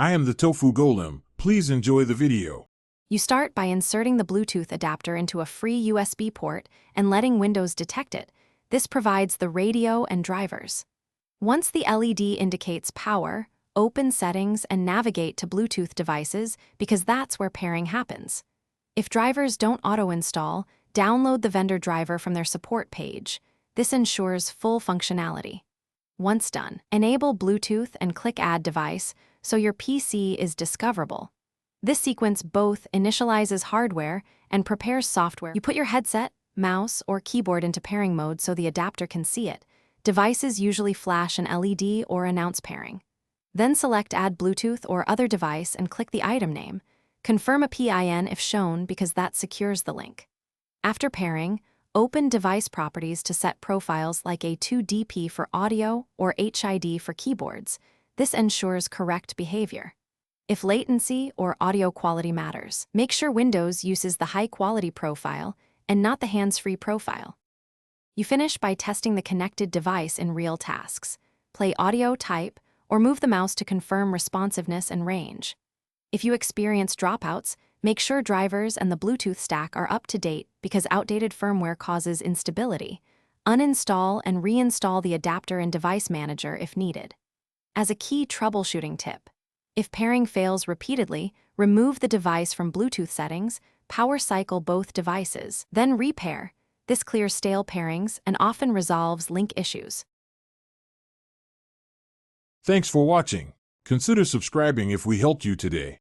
I am the Tofu Golem. Please enjoy the video. You start by inserting the Bluetooth adapter into a free USB port and letting Windows detect it. This provides the radio and drivers. Once the LED indicates power, open Settings and navigate to Bluetooth devices because that's where pairing happens. If drivers don't auto-install, download the vendor driver from their support page. This ensures full functionality. Once done, enable Bluetooth and click Add Device so your PC is discoverable. This sequence both initializes hardware and prepares software. You put your headset, mouse, or keyboard into pairing mode so the adapter can see it. Devices usually flash an LED or announce pairing. Then select Add Bluetooth or other device and click the item name. Confirm a PIN if shown because that secures the link. After pairing, open device properties to set profiles like a 2DP for audio or HID for keyboards. This ensures correct behavior. If latency or audio quality matters, make sure Windows uses the high-quality profile and not the hands-free profile. You finish by testing the connected device in real tasks. Play audio, type, or move the mouse to confirm responsiveness and range. If you experience dropouts, make sure drivers and the Bluetooth stack are up to date because outdated firmware causes instability. Uninstall and reinstall the adapter in Device Manager if needed. As a key troubleshooting tip, if pairing fails repeatedly, remove the device from Bluetooth settings, power cycle both devices, then repair. This clears stale pairings and often resolves link issues. Thanks for watching. Consider subscribing if we helped you today.